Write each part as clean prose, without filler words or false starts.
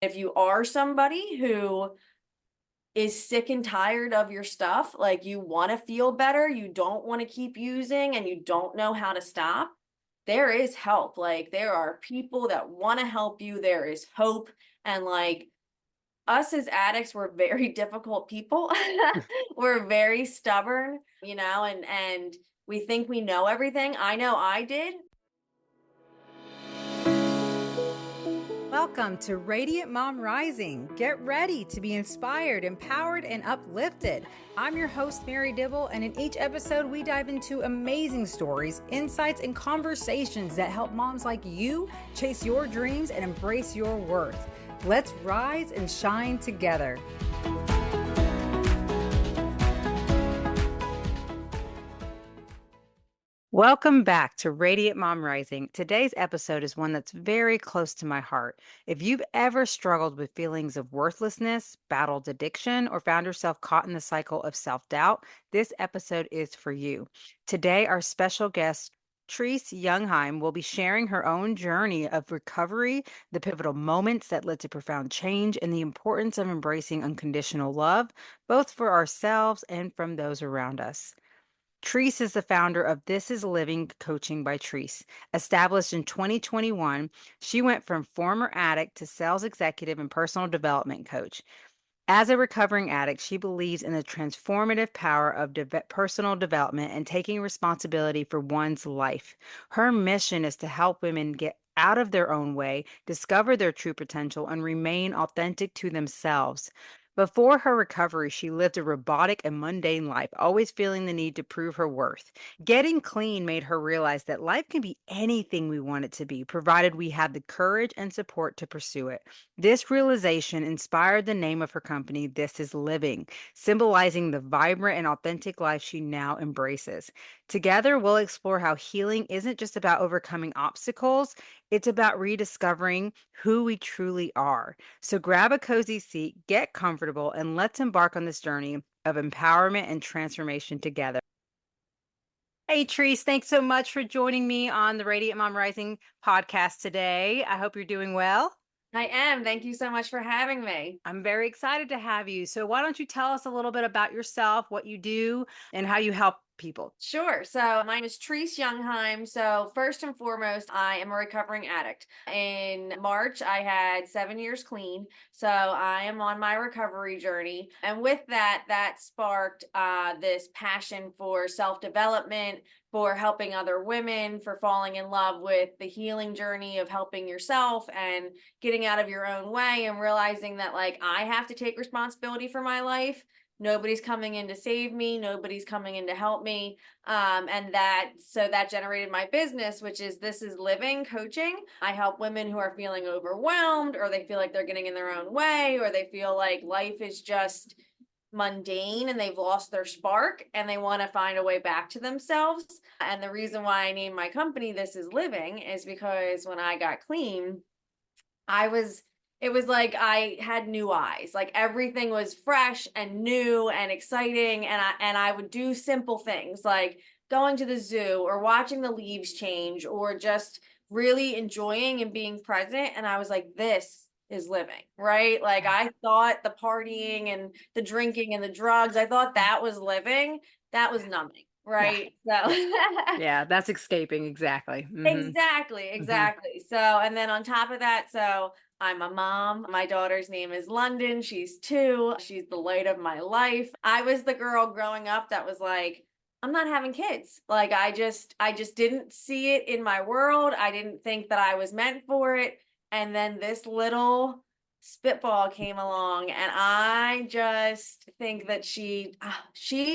If you are somebody who is sick and tired of your stuff, like you want to feel better, you don't want to keep using, and you don't know how to stop, there is help. Like there are people that want to help you. There is hope. And like us as addicts, we're very difficult people. We're very stubborn, and we think we know everything. I know I did. Welcome to Radiant Mom Rising. Get ready to be inspired, empowered, and uplifted. I'm your host, Mary Dibble, and in each episode, we dive into amazing stories, insights, and conversations that help moms like you chase your dreams and embrace your worth. Let's rise and shine together. Welcome back to Radiant Mom Rising. Today's episode is one that's very close to my heart. If you've ever struggled with feelings of worthlessness, battled addiction, or found yourself caught in the cycle of self-doubt, this episode is for you. Today, our special guest, Trese Youngheim, will be sharing her own journey of recovery, the pivotal moments that led to profound change, and the importance of embracing unconditional love, both for ourselves and from those around us. Trese is the founder of This is Living Coaching by Trese. Established in 2021, she went from former addict to sales executive and personal development coach. As a recovering addict, she believes in the transformative power of personal development and taking responsibility for one's life. Her mission is to help women get out of their own way, discover their true potential, and remain authentic to themselves. Before her recovery, she lived a robotic and mundane life, always feeling the need to prove her worth. Getting clean made her realize that life can be anything we want it to be, provided we have the courage and support to pursue it. This realization inspired the name of her company, This is Living, symbolizing the vibrant and authentic life she now embraces. Together, we'll explore how healing isn't just about overcoming obstacles, it's about rediscovering who we truly are. So grab a cozy seat, get comfortable, and let's embark on this journey of empowerment and transformation together. Hey, Treese, thanks so much for joining me on the Radiant Mom Rising podcast today. I hope you're doing well. I am. Thank you so much for having me. I'm very excited to have you. So, why don't you tell us a little bit about yourself, what you do, and how you help people? Sure. So my name is Trese Youngheim. So first and foremost, I am a recovering addict. In March, I had 7 years clean. So I am on my recovery journey. And with that, that sparked this passion for self-development, for helping other women, for falling in love with the healing journey of helping yourself and getting out of your own way and realizing that like I have to take responsibility for my life. Nobody's coming in to save me. Nobody's coming in to help me. And that generated my business, which is This is Living Coaching. I help women who are feeling overwhelmed, or they feel like they're getting in their own way, or they feel like life is just mundane and they've lost their spark and they want to find a way back to themselves. And the reason why I named my company This is Living is because when I got clean, I was it was like I had new eyes. Like everything was fresh and new and exciting, and I would do simple things like going to the zoo or watching the leaves change or just really enjoying and being present, and I was like, this is living, right? Like I thought the partying and the drinking and the drugs, I thought that was living. That was numbing, Yeah. right? So Yeah, that's escaping. Exactly. Exactly, Hmm. exactly. So, and then on top of that, so I'm a mom. My daughter's name is London. She's 2. She's the light of my life. I was the girl growing up that was like, I'm not having kids. Like I just didn't see it in my world. I didn't think that I was meant for it. And then this little spitball came along and I just think that she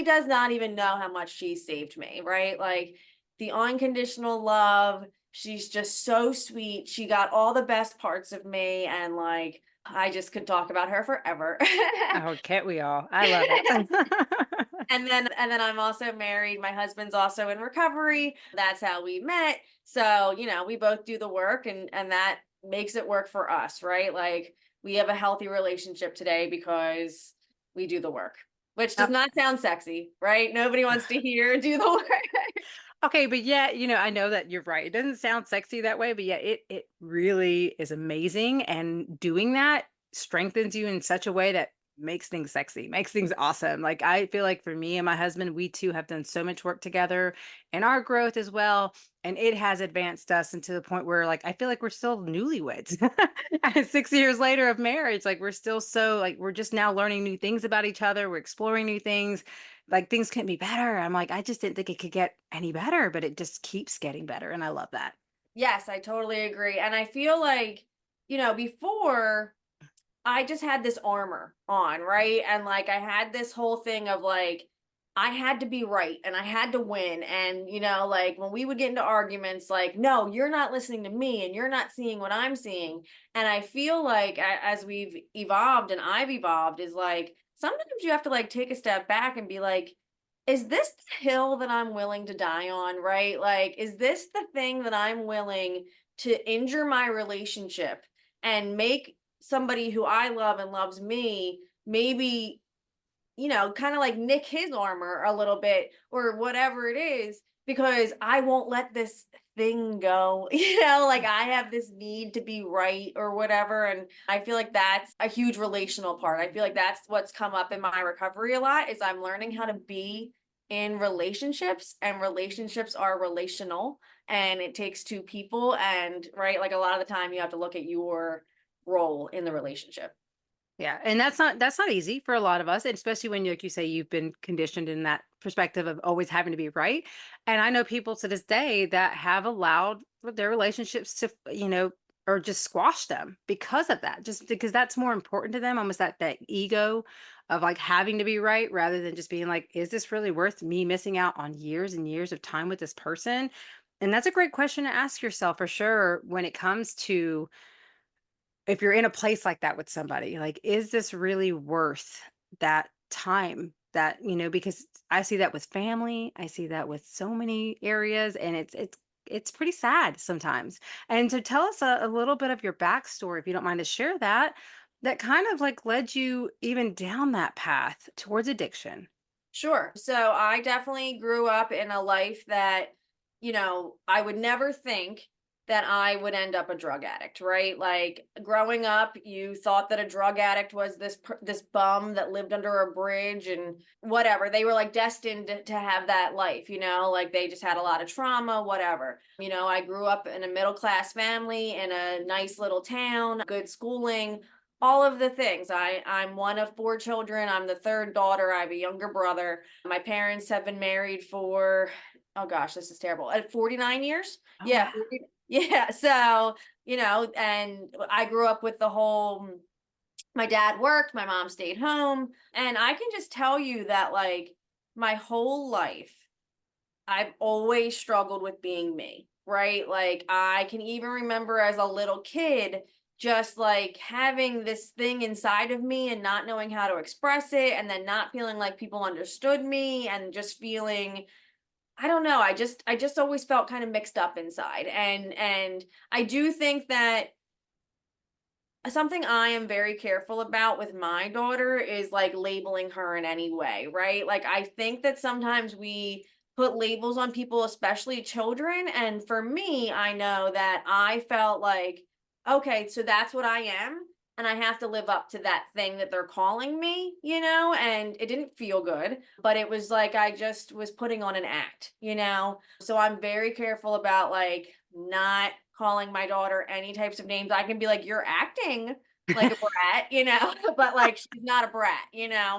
does not even know how much she saved me, right? Like the unconditional love. She's just so sweet. She got all the best parts of me, and like I just could talk about her forever. Oh, can't we all? I love it. And then I'm also married. My husband's also in recovery. That's how we met. So, we both do the work and that makes it work for us, right? Like we have a healthy relationship today because we do the work, which does Yep. not sound sexy, right? Nobody wants to hear do the work. Okay, but yeah, I know that you're right. It doesn't sound sexy that way, but yeah, it really is amazing. And doing that strengthens you in such a way that makes things sexy, makes things awesome. Like I feel like for me and my husband, we too have done so much work together and our growth as well. And it has advanced us into the point where like I feel like we're still newlyweds. And 6 years later of marriage, like we're still so like we're just now learning new things about each other. We're exploring new things. Like things can be better. I'm like, I just didn't think it could get any better, but it just keeps getting better. And I love that. Yes, I totally agree. And I feel like, before I just had this armor on, right? And like I had this whole thing of like I had to be right and I had to win. And like when we would get into arguments, like, no, you're not listening to me and you're not seeing what I'm seeing. And I feel like as we've evolved and I've evolved, is like sometimes you have to like take a step back and be like, is this the hill that I'm willing to die on, right? Like, is this the thing that I'm willing to injure my relationship and make somebody who I love and loves me maybe, kind of like nick his armor a little bit or whatever it is, because I won't let this thing go. Like I have this need to be right or whatever. And I feel like that's a huge relational part. I feel like that's what's come up in my recovery a lot is I'm learning how to be in relationships, and relationships are relational, and it takes two people, and right, like a lot of the time you have to look at your role in the relationship. Yeah, and that's not easy for a lot of us, and especially when, like you say, you've been conditioned in that perspective of always having to be right. And I know people to this day that have allowed their relationships to, or just squash them because of that, just because that's more important to them, almost that ego of like having to be right rather than just being like, is this really worth me missing out on years and years of time with this person? And that's a great question to ask yourself for sure when it comes to if you're in a place like that with somebody, like, is this really worth that time that, because I see that with family, I see that with so many areas, and it's pretty sad sometimes. And to tell us a little bit of your backstory, if you don't mind to share that, that kind of like led you even down that path towards addiction. Sure. So I definitely grew up in a life that, I would never think that I would end up a drug addict, right? Like growing up, you thought that a drug addict was this bum that lived under a bridge and whatever. They were like destined to have that life, like they just had a lot of trauma, whatever. I grew up in a middle class family in a nice little town, good schooling, all of the things. I'm one of four children. I'm the third daughter. I have a younger brother. My parents have been married for, oh gosh, this is terrible, at 49 years. Oh, Yeah, wow. 40, yeah. So, and I grew up with the whole, my dad worked, my mom stayed home, and I can just tell you that like my whole life I've always struggled with being me, right? Like I can even remember as a little kid just like having this thing inside of me and not knowing how to express it, and then not feeling like people understood me, and just feeling, I don't know, I just always felt kind of mixed up inside. And I do think that something I am very careful about with my daughter is like labeling her in any way, right? Like I think that sometimes we put labels on people, especially children. And for me, I know that I felt like, okay, so that's what I am. And I have to live up to that thing that they're calling me, and it didn't feel good, but it was like I just was putting on an act. So I'm very careful about like not calling my daughter any types of names. I can be like, you're acting like a brat, but like she's not a brat.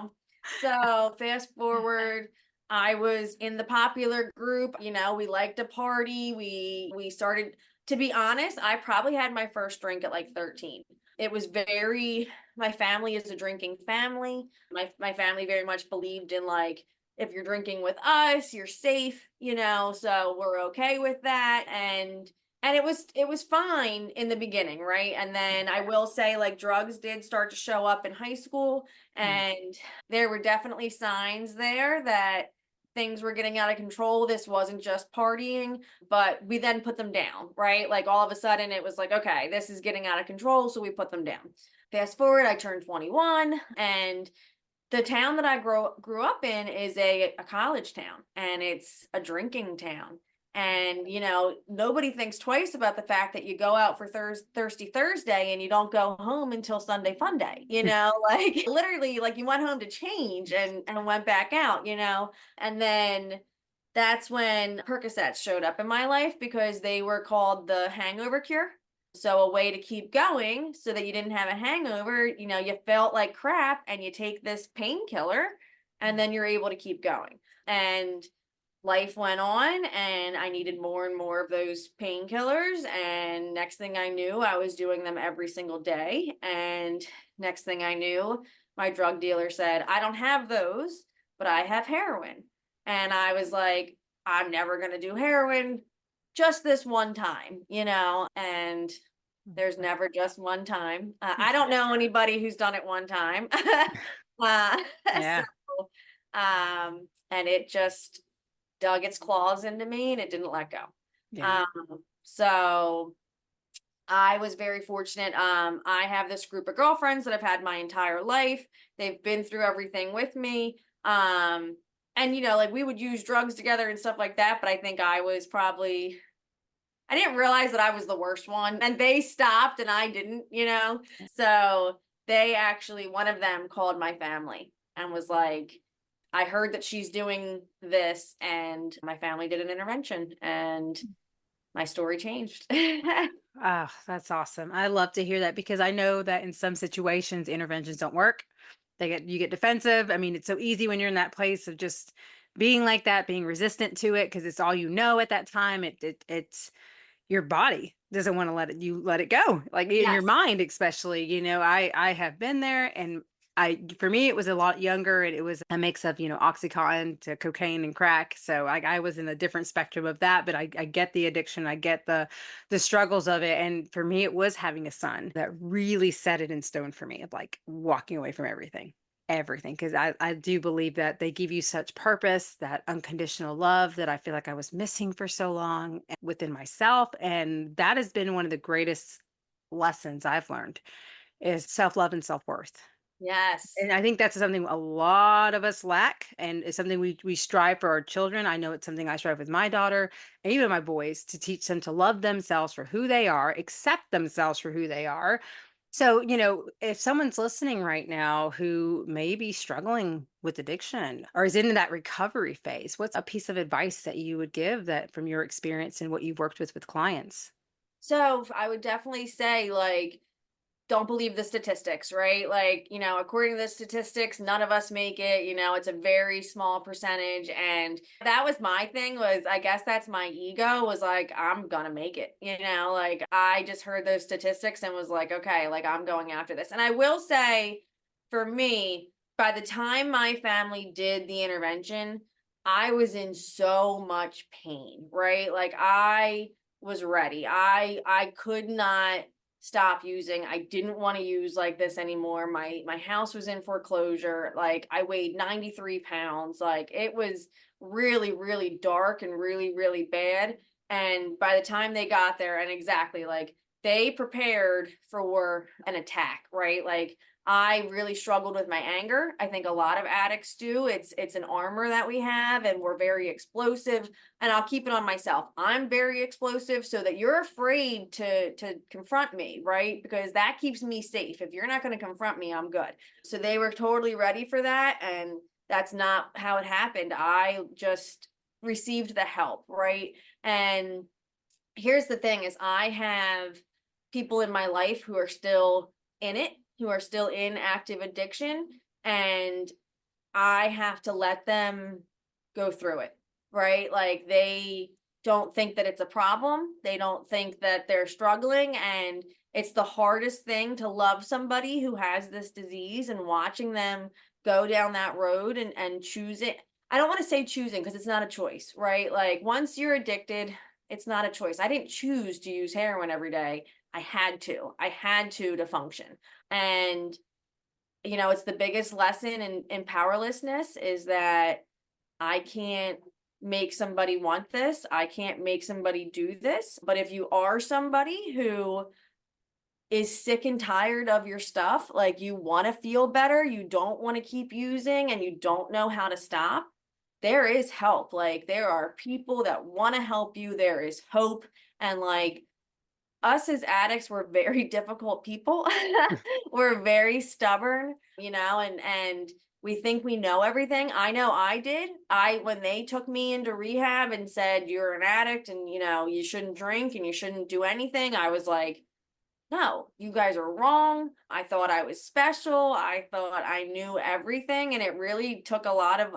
So fast forward, I was in the popular group, we liked to party. We started, to be honest, I probably had my first drink at like 13. It was very, my family is a drinking family. My family very much believed in like, if you're drinking with us, you're safe, so we're okay with that. And it was fine in the beginning, right? And then I will say like drugs did start to show up in high school, Mm. and there were definitely signs there that things were getting out of control. This wasn't just partying, but we then put them down, right? Like all of a sudden it was like, okay, this is getting out of control, so we put them down. Fast forward, I turned 21, and the town that I grew up in is a college town, and it's a drinking town. And, nobody thinks twice about the fact that you go out for Thirsty Thursday and you don't go home until Sunday Fun Day, like literally, like you went home to change and went back out, and then that's when Percocets showed up in my life because they were called the hangover cure. So a way to keep going so that you didn't have a hangover, you felt like crap and you take this painkiller and then you're able to keep going. And life went on and I needed more and more of those painkillers. And next thing I knew, I was doing them every single day. And next thing I knew, my drug dealer said, I don't have those, but I have heroin. And I was like, I'm never going to do heroin just this one time, and there's never just one time. I don't know anybody who's done it one time. uh, Yeah. so, and it just dug its claws into me and it didn't let go. Yeah. So I was very fortunate. I have this group of girlfriends that I've had my entire life. They've been through everything with me. And like we would use drugs together and stuff like that, but I think I didn't realize that I was the worst one. And they stopped and I didn't. So they actually, one of them called my family and was like, I heard that she's doing this, and my family did an intervention and my story changed. Oh, that's awesome. I love to hear that because I know that in some situations interventions don't work. You get defensive. I mean, it's so easy when you're in that place of just being like that, being resistant to it because it's all you know at that time. It's your body doesn't want to let it go, like in your Yes. mind especially. I have been there, and for me it was a lot younger, and it was a mix of oxycontin to cocaine and crack, so I was in a different spectrum of that, but I get the addiction, I get the struggles of it, and for me it was having a son that really set it in stone for me of like walking away from everything, because I do believe that they give you such purpose, that unconditional love that I feel like I was missing for so long within myself. And that has been one of the greatest lessons I've learned is self-love and self-worth. Yes. And I think that's something a lot of us lack, and it's something we strive for our children. I know it's something I strive with my daughter and even my boys, to teach them to love themselves for who they are, accept themselves for who they are. So, if someone's listening right now who may be struggling with addiction or is in that recovery phase, what's a piece of advice that you would give, that from your experience and what you've worked with clients? So I would definitely say, like, don't believe the statistics, right? Like, according to the statistics, none of us make it, it's a very small percentage. And that was my thing, was I guess that's my ego, was like, I'm gonna make it, like I just heard those statistics and was like, okay, like I'm going after this. And I will say, for me, by the time my family did the intervention, I was in so much pain, right? Like I was ready. I could not stop using. I didn't want to use like this anymore. My house was in foreclosure. Like I weighed 93 pounds. Like it was really, really dark and really, really bad. And by the time they got there, and exactly like they prepared for an attack, right? Like I really struggled with my anger. I think a lot of addicts do. It's an armor that we have, and we're very explosive. And I'll keep it on myself. I'm very explosive, so that you're afraid to confront me, right? Because that keeps me safe. If you're not going to confront me, I'm good. So they were totally ready for that, and that's not how it happened. I just received the help, right? And here's the thing is I have people in my life who are still in it, who are still in active addiction, and I have to let them go through it, right? Like they don't think that it's a problem. They don't think that they're struggling. And it's the hardest thing to love somebody who has this disease, and watching them go down that road and choose it. I don't want to say choosing because it's not a choice, right? Like once you're addicted, it's not a choice. I didn't choose to use heroin every day. I had to. I had to function. And it's the biggest lesson in powerlessness, is that I can't make somebody want this. I can't make somebody do this. But if you are somebody who is sick and tired of your stuff, like you want to feel better, you don't want to keep using, and you don't know how to stop, there is help. Like there are people that want to help you. There is hope. And like us as addicts, we're very difficult people. We're very stubborn, and we think we know everything. I know I did. I When they took me into rehab and said you're an addict and you shouldn't drink and you shouldn't do anything, I was like, no, you guys are wrong. I thought I was special. I thought I knew everything, and it really took a lot of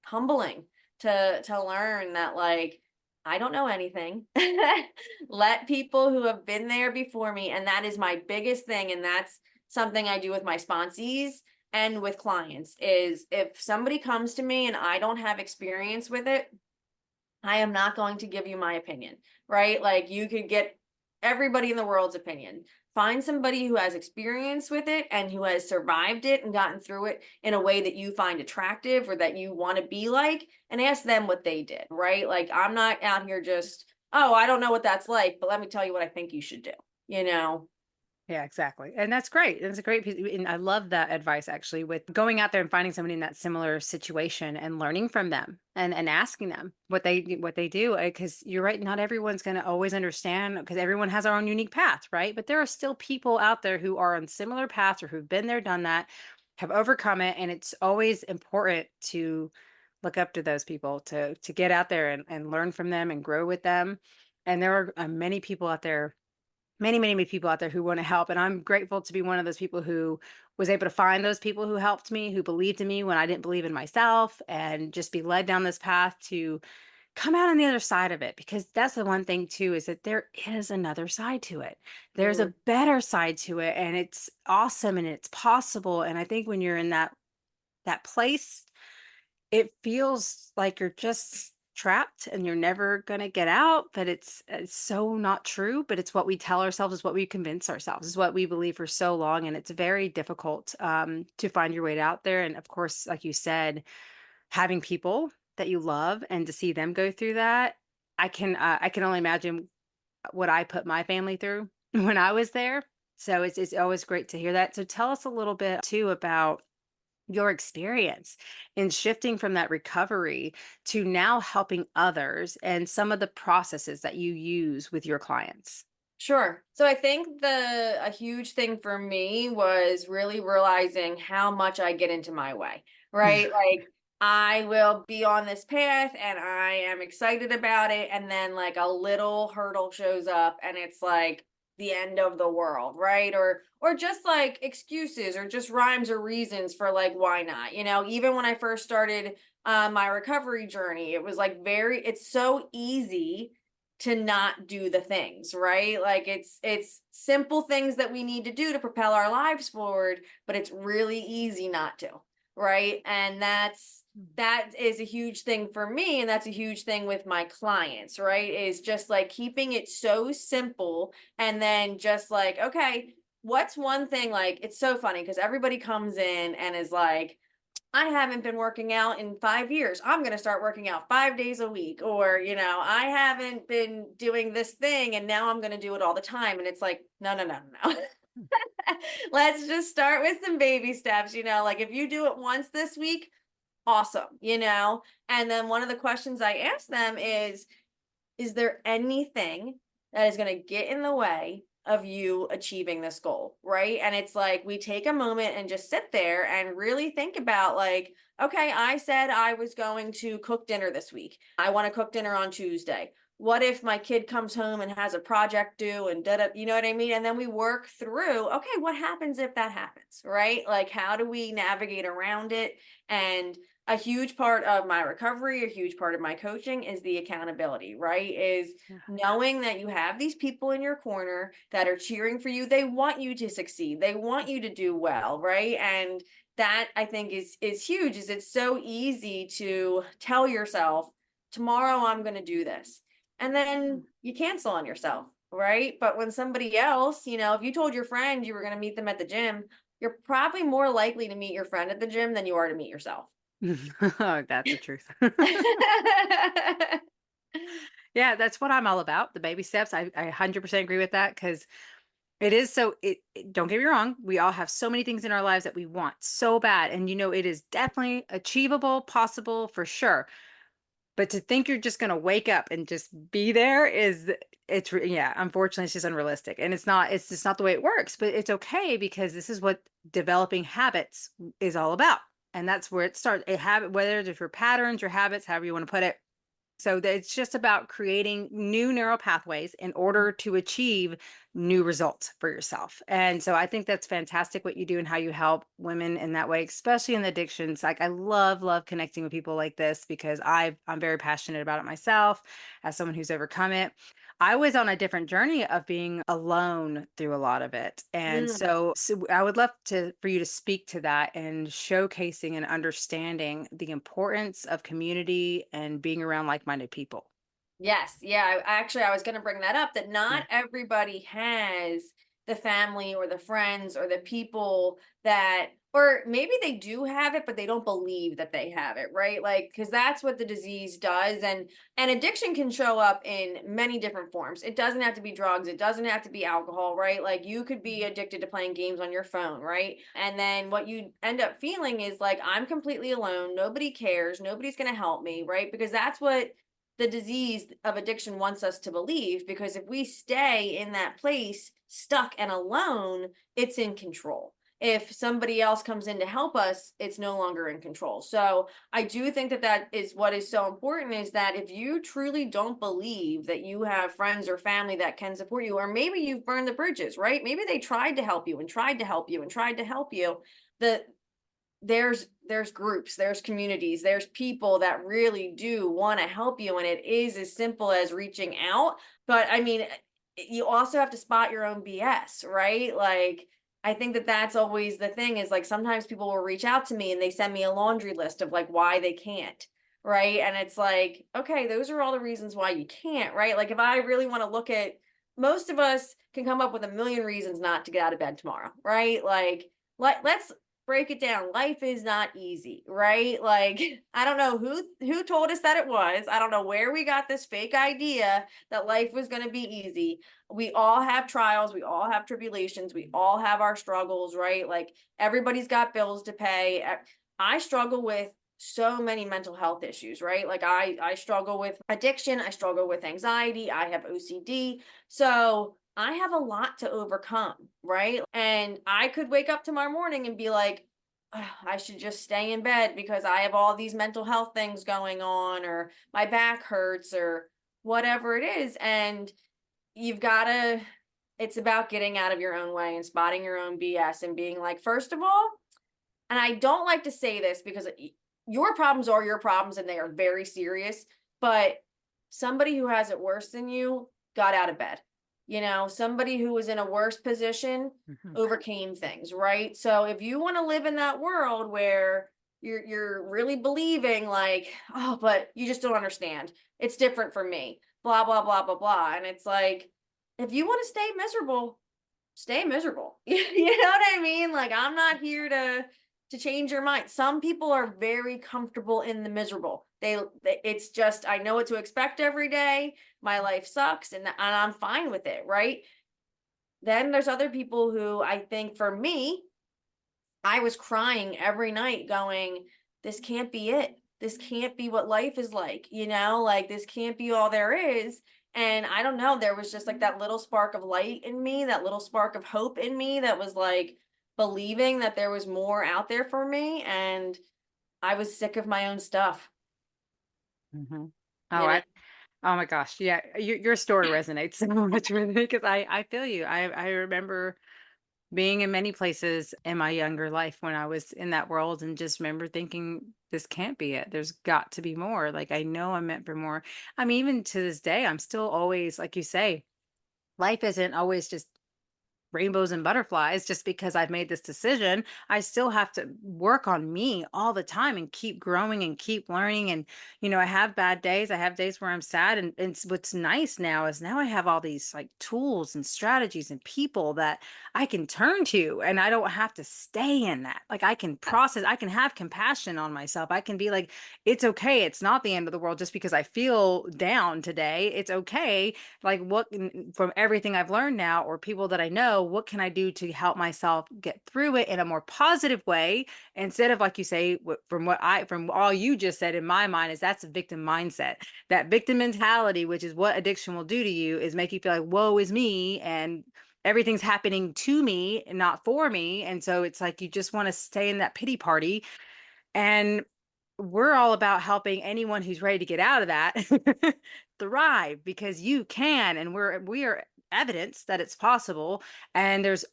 humbling to learn that like I don't know anything. Let people who have been there before me, and that is my biggest thing, and that's something I do with my sponsees and with clients is if somebody comes to me and I don't have experience with it, I am not going to give you my opinion, right? Like you could get everybody in the world's opinion. Find somebody who has experience with it and who has survived it and gotten through it in a way that you find attractive or that you want to be like, and ask them what they did, right? Like I'm not out here just, oh, I don't know what that's like, but let me tell you what I think you should do, you know? Yeah, exactly. And that's great. It's a great piece. And I love that advice actually with going out there and finding somebody in that similar situation and learning from them and asking them what they do. Because you're right, not everyone's going to always understand because everyone has our own unique path, right? But there are still people out there who are on similar paths or who've been there, done that, have overcome it. And it's always important to look up to those people, to get out there and learn from them and grow with them. And there are many people out there, many people out there who want to help. And I'm grateful to be one of those people who was able to find those people who helped me, who believed in me when I didn't believe in myself, and just be led down this path to come out on the other side of it. Because that's the one thing too, is that there is another side to it. There's a Mm, better side to it, and it's awesome and it's possible. And I think when you're in that place, it feels like you're just trapped and you're never going to get out, but it's so not true, but it's what we tell ourselves, is what we convince ourselves, is what we believe for so long, and it's very difficult to find your way out there. And of course, like you said, having people that you love and to see them go through that, I can only imagine what I put my family through when I was there. So it's always great to hear that. So tell us a little bit too about your experience in shifting from that recovery to now helping others and some of the processes that you use with your clients. sure. So I think a huge thing for me was really realizing how much I get into my way, right? Like I will be on this path and I am excited about it, and then like a little hurdle shows up and it's like the end of the world, right? Or just like excuses or just rhymes or reasons for like why not. Even when I first started my recovery journey, it was like it's so easy to not do the things, right? Like it's simple things that we need to do to propel our lives forward, but it's really easy not to, right? And that is a huge thing for me, and that's a huge thing with my clients, right? Is just like keeping it so simple, and then just like, okay, what's one thing, like it's so funny because everybody comes in and is like, I haven't been working out in 5 years. I'm going to start working out 5 days a week. Or, I haven't been doing this thing and now I'm going to do it all the time. And it's like, no, no, no, no. Let's just start with some baby steps. Like if you do it once this week, awesome. And then one of the questions I ask them is there anything that is going to get in the way of you achieving this goal, right? And it's like we take a moment and just sit there and really think about like, okay, I said I was going to cook dinner this week. I want to cook dinner on Tuesday. What if my kid comes home and has a project due and da da, you know what I mean? And then we work through, okay, what happens if that happens, right? Like how do we navigate around it? And a huge part of my recovery, a huge part of my coaching is the accountability, right? Is Yeah. knowing that you have these people in your corner that are cheering for you. They want you to succeed. They want you to do well, right? And that I think is huge. Is it's so easy to tell yourself, tomorrow I'm going to do this. And then you cancel on yourself, right? But when somebody else, if you told your friend you were going to meet them at the gym, you're probably more likely to meet your friend at the gym than you are to meet yourself. Oh, that's the truth. Yeah, that's what I'm all about. The baby steps. I 100% agree with that because It is so don't get me wrong, we all have so many things in our lives that we want so bad. And it is definitely achievable, possible for sure. But to think you're just going to wake up and just be there is yeah, unfortunately it's just unrealistic. And it's just not the way it works, but it's okay because this is what developing habits is all about. And that's where it starts. A habit, whether it's your patterns, your habits, however you want to put it, so it's just about creating new neural pathways in order to achieve new results for yourself. And so I think that's fantastic what you do and how you help women in that way, especially in the addictions. Like I love connecting with people like this because I'm very passionate about it myself as someone who's overcome it. I was on a different journey of being alone through a lot of it. And Mm. so I would love to for you to speak to that and showcasing and understanding the importance of community and being around like-minded people. Yes, yeah, I was gonna bring that up, that Yeah. not everybody has the family or the friends or the people that, or maybe they do have it, but they don't believe that they have it, right? Like, because that's what the disease does, and addiction can show up in many different forms. It doesn't have to be drugs, it doesn't have to be alcohol, right? Like, you could be addicted to playing games on your phone, right? And then what you end up feeling is like, I'm completely alone, nobody cares, nobody's gonna help me, right? Because that's what the disease of addiction wants us to believe, because if we stay in that place stuck and alone, it's in control. If somebody else comes in to help us, it's no longer in control. So I do think that that is what is so important, is that if you truly don't believe that you have friends or family that can support you, or maybe you've burned the bridges, right? Maybe they tried to help you and tried to help you and tried to help you. The there's groups, there's communities, there's people that really do want to help you, and it is as simple as reaching out. But I mean, you also have to spot your own BS, right? Like, I think that that's always the thing, is like, sometimes people will reach out to me and they send me a laundry list of like why they can't, right? And it's like, okay, those are all the reasons why you can't, right? Like, if I really want to look at, most of us can come up with a million reasons not to get out of bed tomorrow, right? Like, let's break it down. Life is not easy, right? Like, I don't know who told us that it was. I don't know where we got this fake idea that life was going to be easy. We all have trials, we all have tribulations, we all have our struggles, right? Like, everybody's got bills to pay. I struggle with so many mental health issues, right? Like, I struggle with addiction, I struggle with anxiety, I have OCD. So, I have a lot to overcome, right? And I could wake up tomorrow morning and be like, "Ugh, I should just stay in bed because I have all these mental health things going on, or my back hurts, or whatever it is." And you've got to, it's about getting out of your own way and spotting your own BS and being like, first of all, and I don't like to say this because your problems are your problems and they are very serious, but somebody who has it worse than you got out of bed. Somebody who was in a worse position Mhm. overcame things, right? So if you want to live in that world where you're really believing like, oh, but you just don't understand. It's different for me. Blah blah blah blah blah. And it's like, if you want to stay miserable. You know what I mean? Like, I'm not here to change your mind. Some people are very comfortable in the miserable. It's just, I know what to expect every day. My life sucks, and I'm fine with it, right? Then there's other people who, I think, for me, I was crying every night going, this can't be it. This can't be what life is like, like, this can't be all there is. And I don't know, there was just like that little spark of light in me, that little spark of hope in me, that was like believing that there was more out there for me. And I was sick of my own stuff, Mhm. Oh, you know? oh my gosh. Yeah. Your story resonates so much with me because I feel you. I remember being in many places in my younger life when I was in that world and just remember thinking, this can't be it. There's got to be more. Like, I know I'm meant for more. I mean, even to this day, I'm still always, like you say, life isn't always just rainbows and butterflies just because I've made this decision. I still have to work on me all the time and keep growing and keep learning. And, I have bad days. I have days where I'm sad. And what's nice now is now I have all these like tools and strategies and people that I can turn to. And I don't have to stay in that. Like, I can process, I can have compassion on myself. I can be like, it's okay. It's not the end of the world just because I feel down today. It's okay. Like, what from everything I've learned now or people that I know, what can I do to help myself get through it in a more positive way? Instead of, like you say, from all you just said, in my mind, is that's a victim mindset. That victim mentality, which is what addiction will do to you, is make you feel like, woe is me. And everything's happening to me and not for me. And so it's like you just want to stay in that pity party. And we're all about helping anyone who's ready to get out of that thrive, because you can, and we are evidence that it's possible. And there's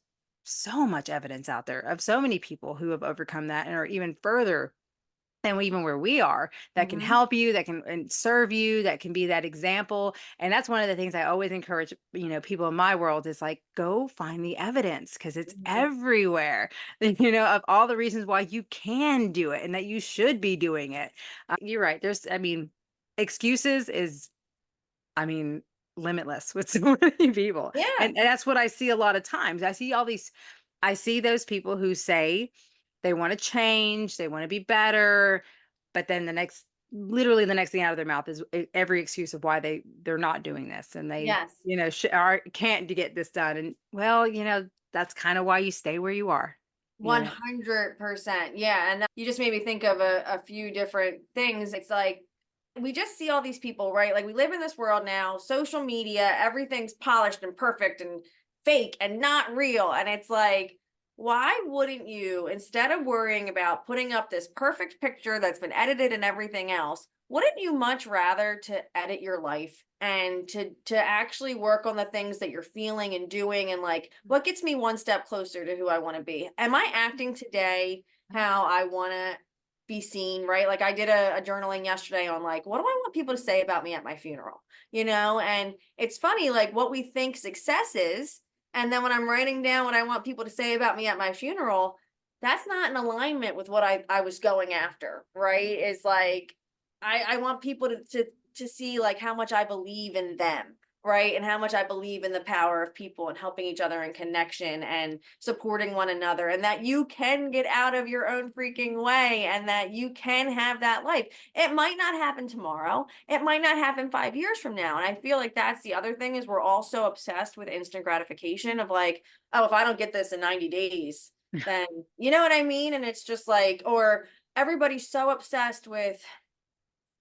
so much evidence out there of so many people who have overcome that and are even further than even where we are, that can Mhm. help you, that can and serve you, that can be that example. And that's one of the things I always encourage, people in my world, is like, go find the evidence, because it's Mhm. everywhere, of all the reasons why you can do it and that you should be doing it. You're right. Excuses is, I mean, limitless with so many people. Yeah. And that's what I see a lot of times. I see those people who say they want to change, they want to be better, but then literally the next thing out of their mouth is every excuse of why they're not doing this, and they, Yes. can't to get this done. And well, that's kind of why you stay where you are. You know. 100%. Yeah. And you just made me think of a few different things. It's like we just see all these people, right? Like we live in this world now, social media, everything's polished and perfect and fake and not real. And it's like, why wouldn't you, instead of worrying about putting up this perfect picture that's been edited and everything else, wouldn't you much rather to edit your life and to actually work on the things that you're feeling and doing, and like what gets me one step closer to who I want to be? Am I acting today how I want to be seen, right? Like I did a journaling yesterday on like, what do I want people to say about me at my funeral? And it's funny, like what we think success is. And then when I'm writing down what I want people to say about me at my funeral, that's not in alignment with what I was going after, right? Is like, I want people to see like how much I believe in them, right? And how much I believe in the power of people and helping each other and connection and supporting one another, and that you can get out of your own freaking way and that you can have that life. It might not happen tomorrow. It might not happen 5 years from now. And I feel like that's the other thing, is we're all so obsessed with instant gratification of like, oh, if I don't get this in 90 days, then you know what I mean? And it's just like, or everybody's so obsessed with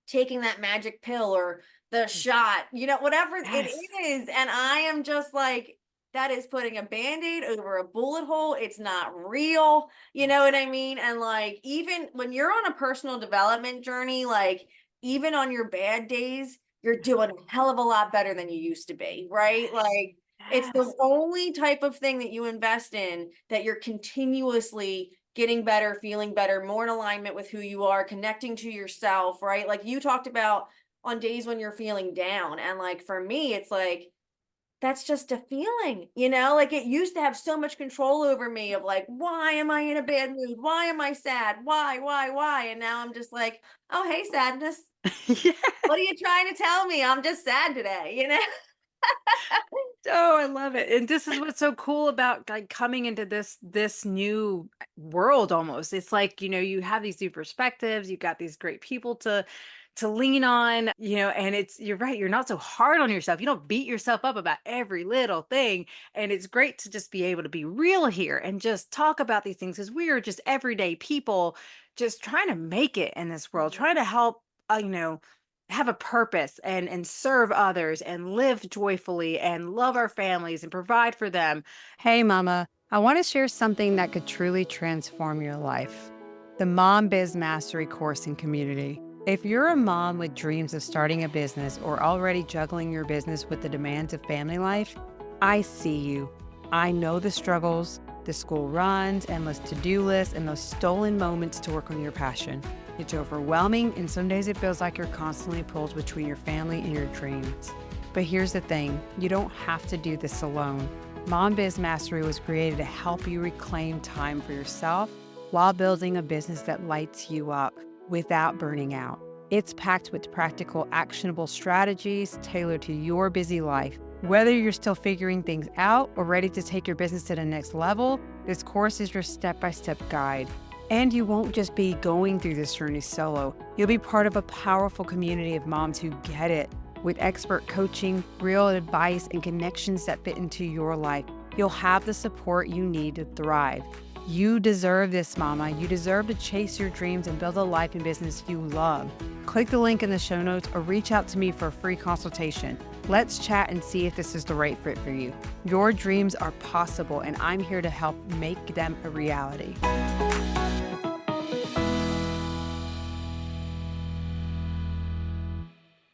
taking that magic pill or the shot, whatever it Yes. is. And I am just like, that is putting a band-aid over a bullet hole. It's not real. You know what I mean? And like, even when you're on a personal development journey, like, even on your bad days, you're doing a hell of a lot better than you used to be, right? Yes. Like, it's the Yes. only type of thing that you invest in that you're continuously getting better, feeling better, more in alignment with who you are, connecting to yourself, right? Like you talked about on days when you're feeling down. And like for me, it's like, that's just a feeling, like it used to have so much control over me of like, why am I in a bad mood? Why am I sad? Why? And now I'm just like, oh, hey, sadness. Yeah. What are you trying to tell me? I'm just sad today? Oh, I love it. And this is what's so cool about like coming into this new world almost. It's like, you have these new perspectives, you've got these great people to lean on, and you're right, you're not so hard on yourself. You don't beat yourself up about every little thing. And it's great to just be able to be real here and just talk about these things, because we are just everyday people just trying to make it in this world, Mhm. trying to help, have a purpose and serve others and live joyfully and love our families and provide for them. Hey, Mama, I want to share something that could truly transform your life: the Mom Biz Mastery course and community. If you're a mom with dreams of starting a business or already juggling your business with the demands of family life, I see you. I know the struggles, the school runs, endless to-do lists, and those stolen moments to work on your passion. It's overwhelming, and some days it feels like you're constantly pulled between your family and your dreams. But here's the thing, you don't have to do this alone. Mom Biz Mastery was created to help you reclaim time for yourself while building a business that lights you up without burning out. It's packed with practical, actionable strategies tailored to your busy life. Whether you're still figuring things out or ready to take your business to the next level, this course is your step-by-step guide. And you won't just be going through this journey solo. You'll be part of a powerful community of moms who get it, with expert coaching, real advice, and connections that fit into your life. You'll have the support you need to thrive. You deserve this, mama. You deserve to chase your dreams and build a life and business you love. Click the link in the show notes or reach out to me for a free consultation. Let's chat and see if this is the right fit for you. Your dreams are possible, and I'm here to help make them a reality.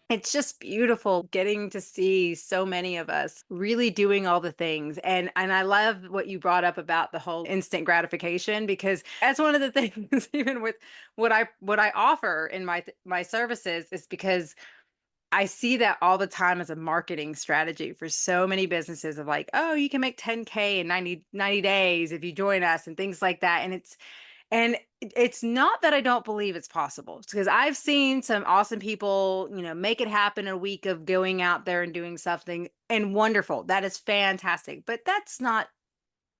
It's just beautiful getting to see so many of us really doing all the things. And I love what you brought up about the whole instant gratification, because that's one of the things even with what I offer in my services, is because I see that all the time as a marketing strategy for so many businesses of like, oh, you can make 10K in 90 days if you join us and things like that. And it's not that I don't believe it's possible, because I've seen some awesome people, make it happen in a week of going out there and doing something, and wonderful. That is fantastic. But that's not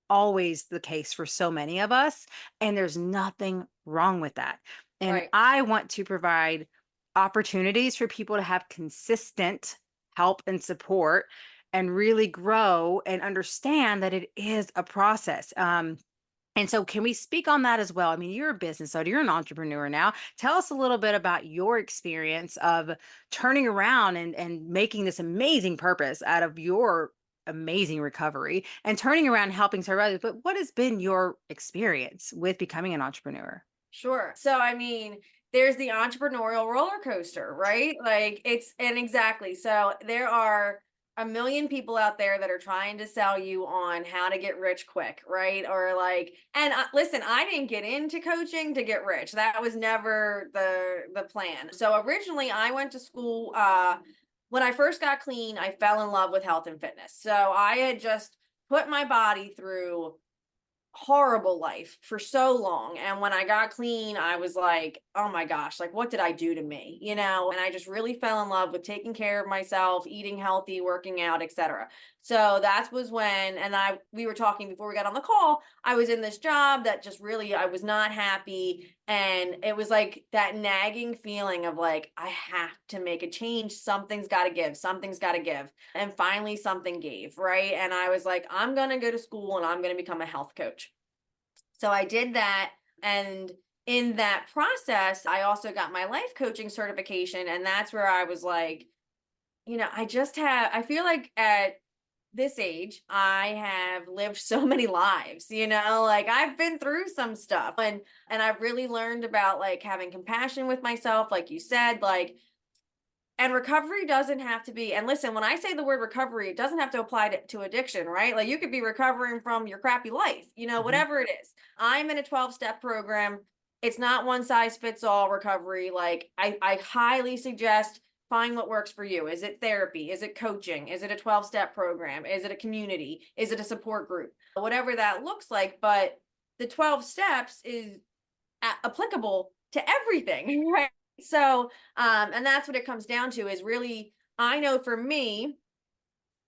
always the case for so many of us. And there's nothing wrong with that. And Right. I want to provide opportunities for people to have consistent help and support and really grow and understand that it is a process. And so, can we speak on that as well? I mean, you're a business owner, you're an entrepreneur now. Tell us a little bit about your experience of turning around and making this amazing purpose out of your amazing recovery and turning around and helping serve others. But what has been your experience with becoming an entrepreneur? Sure. So, I mean, there's the entrepreneurial roller coaster, right? Like and exactly. So, there are a million people out there that are trying to sell you on how to get rich quick, right? Or like, and listen, I didn't get into coaching to get rich. That was never the plan. So, originally, I went to school. When I first got clean, I fell in love with health and fitness. So, I had just put my body through horrible life for so long, and when I got clean I was like, oh my gosh, like what did I do to me, and I just really fell in love with taking care of myself, eating healthy, working out, etc. So that was when, and I we were talking before we got on the call, I was in this job that just really I was not happy, and it was like that nagging feeling of like I have to make a change, something's got to give. And finally something gave, right? And I was like, I'm going to go to school and I'm going to become a health coach. So I did that. And in that process, I also got my life coaching certification. And that's where I was like, I feel like at this age, I have lived so many lives, like I've been through some stuff, and I've really learned about like having compassion with myself, like you said, like, and recovery doesn't have to be, and listen, when I say the word recovery, it doesn't have to apply to addiction, right? Like you could be recovering from your crappy life, Mhm. whatever it is. I'm in a 12-step program. It's not one size fits all recovery. Like I highly suggest find what works for you. Is it therapy? Is it coaching? Is it a 12-step program? Is it a community? Is it a support group? Whatever that looks like. But the 12 steps is applicable to everything, right? So, and that's what it comes down to is really, I know for me,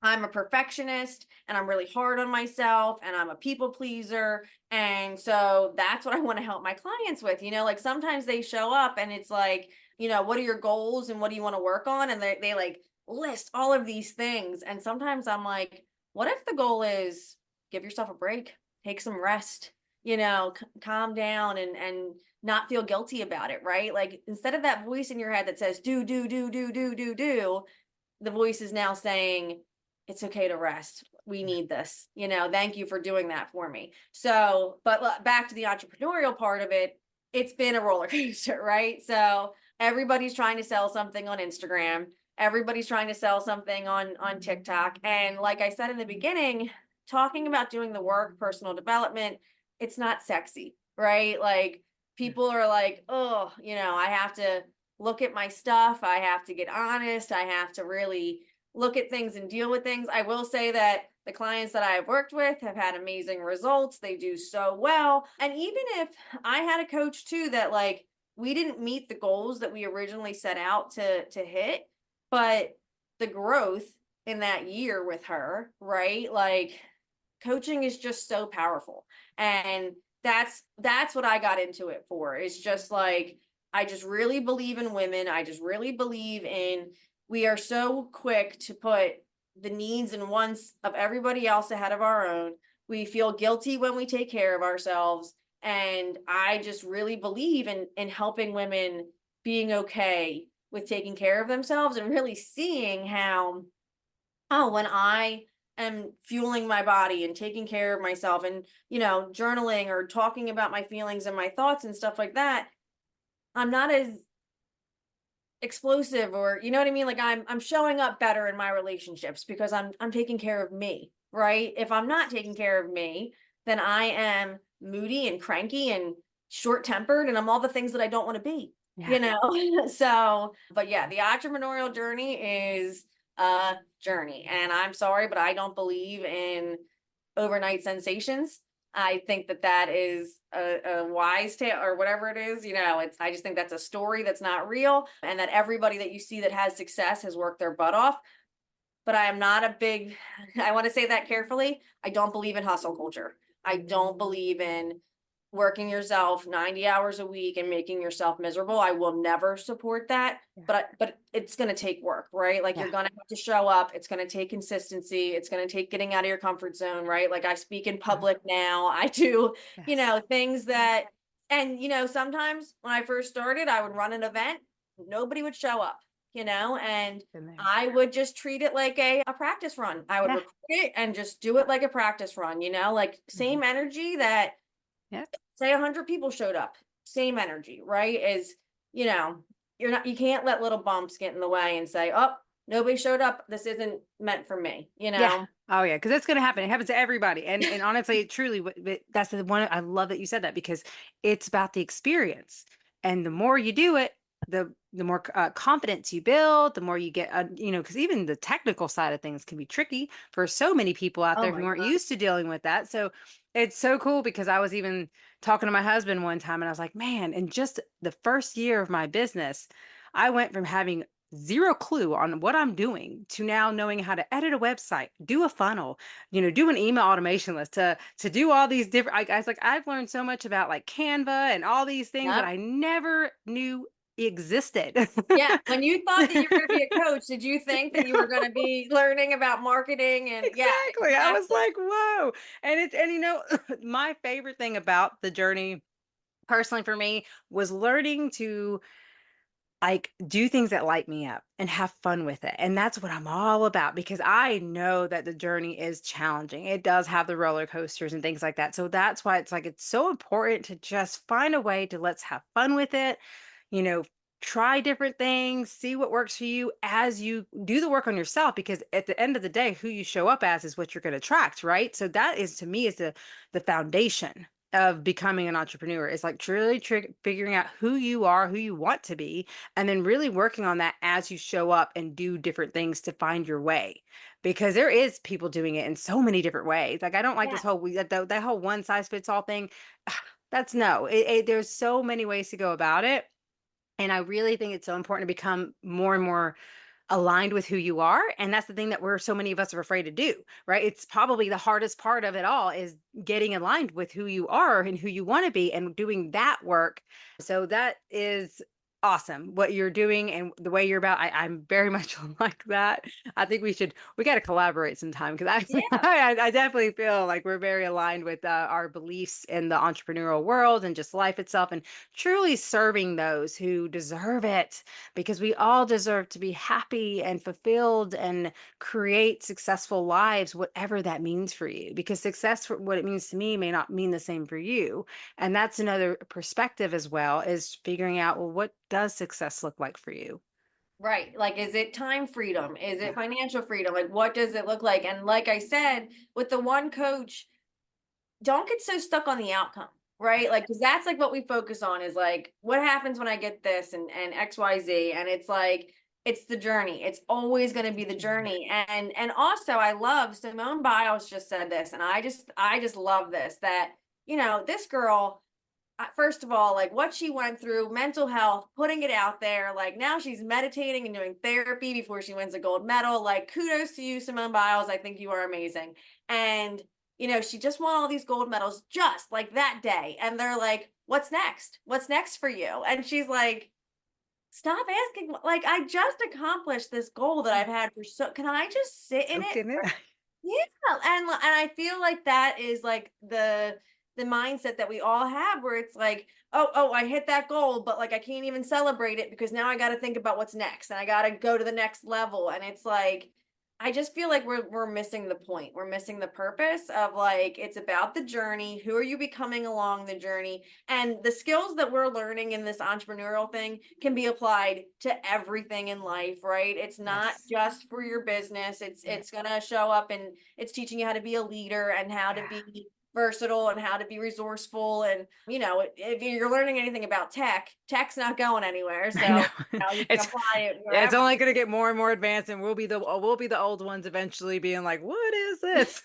I'm a perfectionist and I'm really hard on myself and I'm a people pleaser. And so that's what I want to help my clients with. Like sometimes they show up and it's like, what are your goals and what do you want to work on? And they like list all of these things. And sometimes I'm like, what if the goal is give yourself a break, take some rest, calm down and not feel guilty about it, right? Like instead of that voice in your head that says, do, the voice is now saying, it's okay to rest. We need this. Thank you for doing that for me. So, but back to the entrepreneurial part of it, it's been a roller coaster, right? So, everybody's trying to sell something on Instagram. Everybody's trying to sell something on TikTok. And like I said in the beginning, talking about doing the work, personal development, it's not sexy, right? Like people are like, "Oh, I have to look at my stuff. I have to get honest. I have to really look at things and deal with things." I will say that the clients that I've worked with have had amazing results. They do so well. And even if I had a coach too that like we didn't meet the goals that we originally set out to hit, but the growth in that year with her, right? Like coaching is just so powerful. And that's what I got into it for. It's just like I just really believe in women. I just really believe in we are so quick to put the needs and wants of everybody else ahead of our own. We feel guilty when we take care of ourselves. And I just really believe in helping women being okay with taking care of themselves and really seeing how, oh, when I am fueling my body and taking care of myself and, journaling or talking about my feelings and my thoughts and stuff like that, I'm not as explosive, or you know what I mean? Like I'm showing up better in my relationships because I'm taking care of me, right? If I'm not taking care of me, then I am moody and cranky and short-tempered and I'm all the things that I don't want to be, Yeah. you know? So, but yeah, the entrepreneurial journey is a journey. And I'm sorry, but I don't believe in overnight sensations. I think that that is a wise tale or whatever it is. I just think that's a story that's not real, and that everybody that you see that has success has worked their butt off. But I am not a big, I want to say that carefully. I don't believe in hustle culture. I don't believe in working yourself 90 hours a week and making yourself miserable. I will never support that. Yeah. But it's going to take work, right? Like Yeah. you're going to have to show up. It's going to take consistency. It's going to take getting out of your comfort zone, right? Like I speak in Yeah. public now. I do, Yes. things that, and sometimes when I first started, I would run an event, nobody would show up, and Been there. I would just treat it like a practice run. I would Yeah. record it and just do it like a practice run, like Mhm. same energy that, Yeah. say, 100 people showed up, same energy, right? Is, you know, you can't let little bumps get in the way and say, oh, nobody showed up. This isn't meant for me, you Yeah. know? Oh yeah, because that's gonna happen. It happens to everybody. And honestly, it truly, but that's the one I love that you said that because it's about the experience. And the more you do it, the more confidence you build, the more you get, because even the technical side of things can be tricky for so many people out Oh there my who aren't God. used to dealing with that. So it's so cool because I was even talking to my husband one time and I was like, man, in just the first year of my business, I went from having zero clue on what I'm doing to now knowing how to edit a website, do a funnel, do an email automation list to do all these different I guys like I've learned so much about like Canva and all these things that Yep. I never knew existed. Yeah. When you thought that you were going to be a coach, did you think that you were going to be learning about marketing? And yeah, Exactly. I was exactly. like, whoa. And my favorite thing about the journey personally for me was learning to like do things that light me up and have fun with it. And that's what I'm all about because I know that the journey is challenging. It does have the roller coasters and things like that. So that's why it's like it's so important to just find a way to let's have fun with it. You know, try different things, see what works for you as you do the work on yourself because at the end of the day who you show up as is what you're going to attract, right? So that is to me is the foundation of becoming an entrepreneur is like truly figuring out who you are, who you want to be, and then really working on that as you show up and do different things to find your way because there is people doing it in so many different ways. Like I don't like this Yes. whole that whole one size fits all thing. That's no, there's so many ways to go about it. And I really think it's so important to become more and more aligned with who you are. And that's the thing that we're so many of us are afraid to do, right? It's probably the hardest part of it all is getting aligned with who you are and who you want to be and doing that work. So that is awesome what you're doing and the way you're about. I'm very much like that. I think we got to collaborate sometime because Yeah. I definitely feel like we're very aligned with our beliefs in the entrepreneurial world and just life itself and truly serving those who deserve it because we all deserve to be happy and fulfilled and create successful lives, whatever that means for you. Because success, for what it means to me, may not mean the same for you. And that's another perspective as well, is figuring out, well, what does success look like for you? Right. Like, is it time freedom? Is Yeah. it financial freedom? Like, what does it look like? And like I said, with the one coach, don't get so stuck on the outcome, right? Like, because that's like what we focus on is like, what happens when I get this and XYZ. And it's like, it's the journey. It's always going to be the Mhm. journey. And also I love Simone Biles just said this, and I just love this that, this girl, first of all, like what she went through, mental health, putting it out there. Like now she's meditating and doing therapy before she wins a gold medal. Like kudos to you, Simone Biles. I think you are amazing. And, she just won all these gold medals just like that day. And they're like, what's next? What's next for you? And she's like, stop asking, like, I just accomplished this goal that I've had for can I just sit in Soak it? in it. Yeah, and I feel like that is like the mindset that we all have where it's like, oh, I hit that goal, but like I can't even celebrate it because now I got to think about what's next and I got to go to the next level. And it's like I just feel like we're missing the point. We're missing the purpose of like it's about the journey. Who are you becoming along the journey? And the skills that we're learning in this entrepreneurial thing can be applied to everything in life, right? It's not Yes. just for your business. It's Yeah. it's going to show up and it's teaching you how to be a leader and how to Yeah. be versatile and how to be resourceful. And if you're learning anything about tech's not going anywhere. I know. So you can It's apply it it's wherever. only going to get more and more advanced, and we'll be the old ones eventually, being like, "What is this?"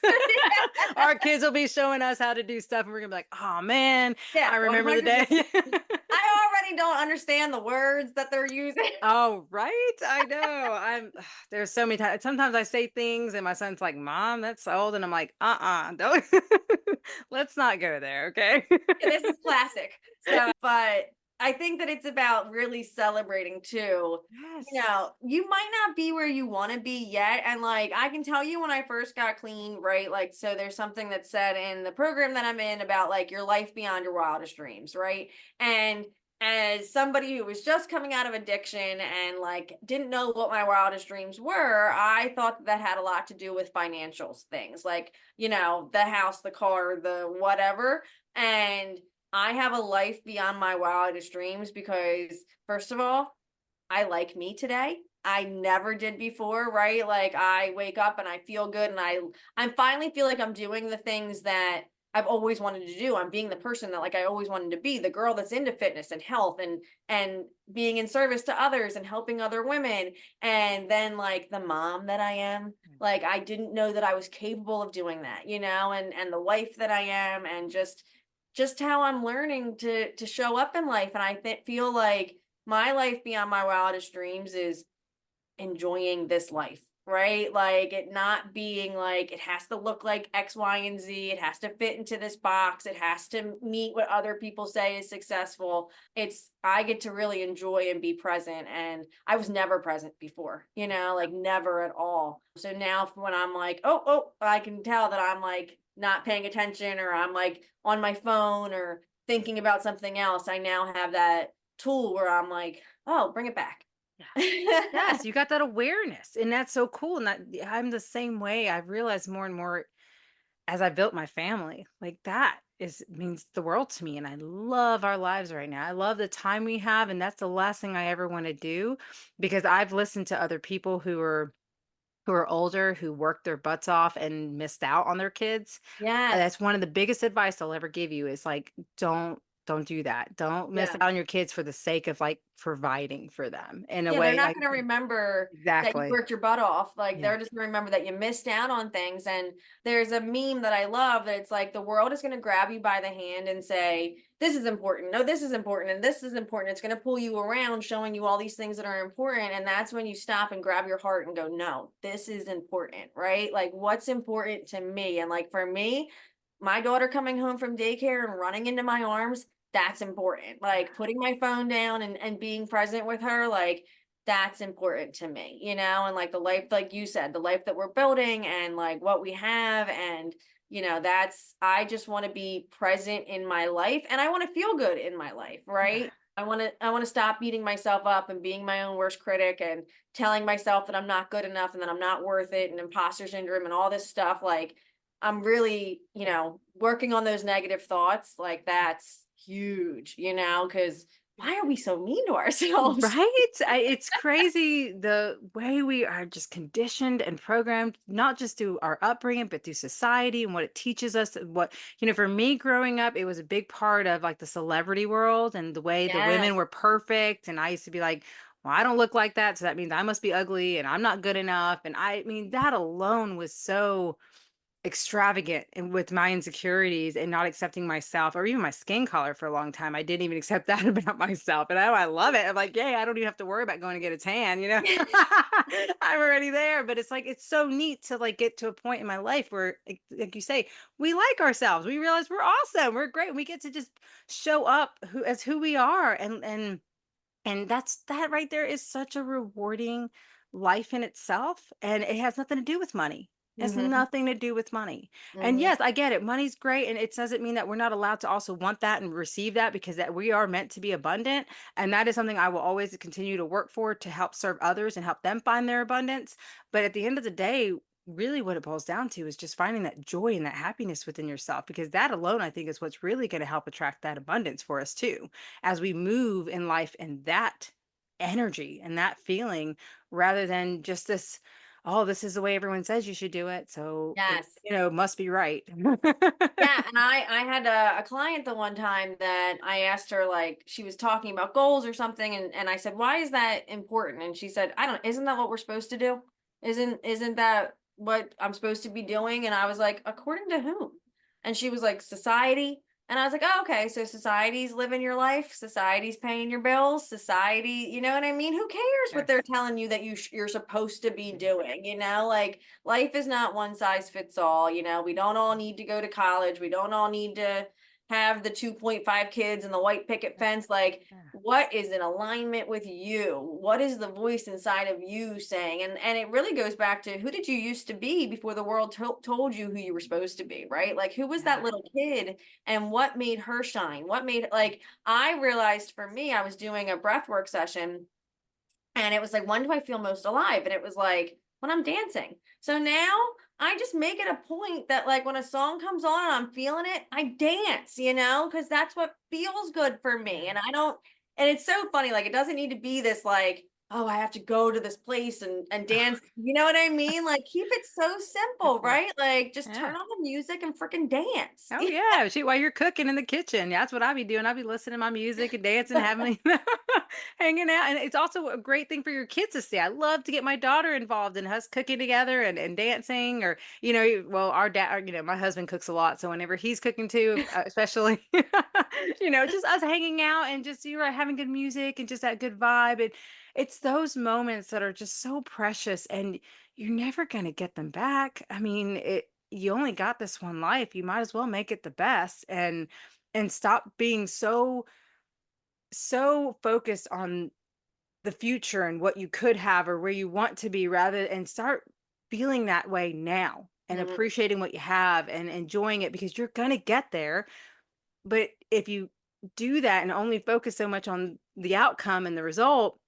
Our kids will be showing us how to do stuff, and we're gonna be like, "Oh man, Yeah, I remember the 100%. day." I already don't understand the words that they're using. Oh, right. I know. There's so many times. Sometimes I say things, and my son's like, "Mom, that's old," and I'm like, don't. Let's not go there, okay? Yeah, this is classic. So, but I think that it's about really celebrating too. Yes. You might not be where you want to be yet. And like, I can tell you when I first got clean, right? Like, so there's something that's said in the program that I'm in about like your life beyond your wildest dreams, right? And as somebody who was just coming out of addiction and like didn't know what my wildest dreams were, I thought that had a lot to do with financials things like, the house, the car, the whatever. And I have a life beyond my wildest dreams because, first of all, I like me today. I never did before, right? Like I wake up and I feel good and I finally feel like I'm doing the things that I've always wanted to do. I'm being the person that like I always wanted to be, the girl that's into fitness and health and being in service to others and helping other women. And then like the mom that I am, like I didn't know that I was capable of doing that, and the wife that I am and just how I'm learning to show up in life. And feel like my life beyond my wildest dreams is enjoying this life, right? Like it not being like it has to look like X, Y, and Z. It has to fit into this box. It has to meet what other people say is successful. I get to really enjoy and be present. And I was never present before, like never at all. So now when I'm like, oh, I can tell that I'm like not paying attention or I'm like on my phone or thinking about something else. I now have that tool where I'm like, oh, bring it back. Yes. Yes, you got that awareness, and that's so cool. And I'm the same way. I've realized more and more as I built my family. Like that is means the world to me, and I love our lives right now. I love the time we have, and that's the last thing I ever want to do because I've listened to other people who are older, who worked their butts off and missed out on their kids. Yes. That's one of the biggest advice I'll ever give you is like, don't do that. Don't miss Yeah. out on your kids for the sake of like providing for them in a Yeah, they're way not like gonna remember that you exactly. worked your butt off, like, Yeah. they're just gonna remember that you missed out on things, and there's a meme that I love that it's like, the world is gonna grab you by the hand and say, "This is important. No, this is important, and this is important." It's gonna pull you around, showing you all these things that are important, and that's when you stop and grab your heart and go, "No, this is important," right? Like, what's important to me? And, like, for me, my daughter coming home from daycare and running into my arms, that's important. Like, putting my phone down and being present with her, like, that's important to me, and like the life, like you said, the life that we're building and like what we have. And, I just want to be present in my life and I want to feel good in my life, Yeah. right? I want to stop beating myself up and being my own worst critic and telling myself that I'm not good enough and that I'm not worth it and imposter syndrome and all this stuff. Like, I'm really, working on those negative thoughts. Like, that's huge, because why are we so mean to ourselves? Right? It's crazy the way we are just conditioned and programmed, not just through our upbringing, but through society and what it teaches us. For me growing up, it was a big part of like the celebrity world and the way the women Yes. were perfect. And I used to be like, well, I don't look like that. So that means I must be ugly and I'm not good enough. And I mean, that alone was so extravagant and with my insecurities and not accepting myself or even my skin color for a long time. I didn't even accept that about myself. And I love it. I'm like, yay, I don't even have to worry about going to get a tan. I'm already there. But it's like it's so neat to like get to a point in my life where like you say, we like ourselves. We realize we're awesome. We're great. We get to just show up as who we are and And that right there is such a rewarding life in itself, and it has nothing to do with money. It has Mhm. nothing to do with money. And Mhm. yes, I get it. Money's great, and it doesn't mean that we're not allowed to also want that and receive that, because that we are meant to be abundant, and that is something I will always continue to work for, to help serve others and help them find their abundance. But at the end of the day, really what it boils down to is just finding that joy and that happiness within yourself, because that alone, I think, is what's really going to help attract that abundance for us too, as we move in life in that energy and that feeling, rather than just this, oh, this is the way everyone says you should do it, so it, Yes. must be right. Yeah, and I had a client the one time that I asked her, like, she was talking about goals or something, and I said, "Why is that important?" And she said, "I don't, isn't that what we're supposed to do? Isn't that what I'm supposed to be doing?" And I was like, "According to whom?" And she was like, "Society." And I was like, "Oh, okay. So society's living your life, society's paying your bills, society, you know what I mean? Who cares what they're Yes. telling you that you're supposed to be doing, you know? Like life is not one size fits all. You know, we don't all need to go to college. We don't all need to have the 2.5 kids and the white picket Yeah. fence. Like, Yeah. what is in alignment with you? What is the voice inside of you saying? And it really goes back to, who did you used to be before the world told you who you were supposed to be, right? Like, who was that Yeah. little kid and what made her shine? What made, like, I realized for me, I was doing a breathwork session and it was like, when do I feel most alive? And it was like, when I'm dancing. So now I just make it a point that, like, when a song comes on and I'm feeling it, I dance, you know, because that's what feels good for me. Yeah. And I don't, and it's so funny, like, it doesn't need to be this, like, oh, I have to go to this place and dance. You know what I mean? Like, keep it so simple, Yeah. right? Like, just turn Yeah. on the music and freaking dance. Oh yeah, shoot, while you're cooking in the kitchen, that's what I be doing. I be listening to my music and dancing, having hanging out, and it's also a great thing for your kids to see. I love to get my daughter involved in us cooking together and dancing, or well, our dad, my husband cooks a lot, so whenever he's cooking too, especially, just us hanging out and just having good music and just that good vibe. And it's those moments that are just so precious, and you're never gonna get them back. I mean, you only got this one life. You might as well make it the best, and stop being so focused on the future and what you could have or where you want to be, rather, and start feeling that way now and Mhm. appreciating what you have and enjoying it, because you're going to get there. But if you do that and only focus so much on the outcome and the result,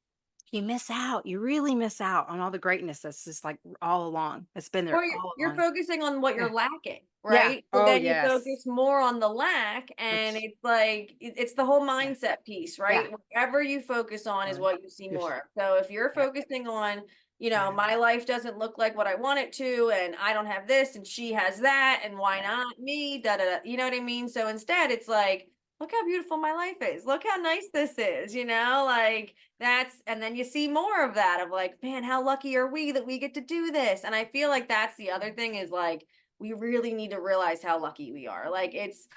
you miss out. You really miss out on all the greatness that's just like all along. It's been there Or all you're along. focusing on what Yeah. you're lacking, Yeah. right? So Oh, then you yes. focus more on the lack, and Which, it's like it's the whole yeah. mindset piece, Yeah. right? Whatever you focus on is Really. what you see You're, more of. So if you're yeah. focusing on, you know, Yeah. my life doesn't look like what I want it to, and I don't have this, and she has that, and why Yeah. not me? Da da da. You know what I mean? So instead, it's like, look how beautiful my life is. Look how nice this is. You know, like that's, and then you see more of that, of like, man, how lucky are we that we get to do this? And I feel like that's the other thing, is like, we really need to realize how lucky we are. Like, it's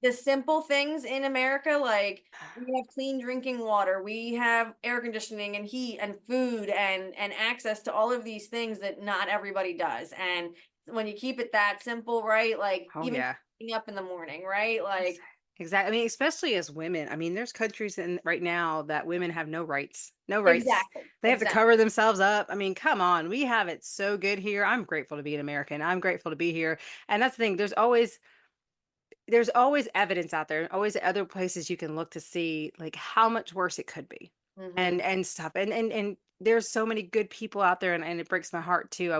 the simple things in America, like, we have clean drinking water, we have air conditioning and heat and food and access to all of these things that not everybody does. And when you keep it that simple, right? Like, Oh, even yeah. waking up in the morning, right? Like, Exactly. I mean, especially as women. I mean, there's countries in right now that women have no rights. No rights. exactly, They have to exactly. cover themselves up. I mean, come on. We have it so good here. I'm grateful to be an American. I'm grateful to be here. And that's the thing. There's always evidence out there, and always other places you can look to see like how much worse it could be. Hmm. And stuff. And there's so many good people out there, and it breaks my heart too.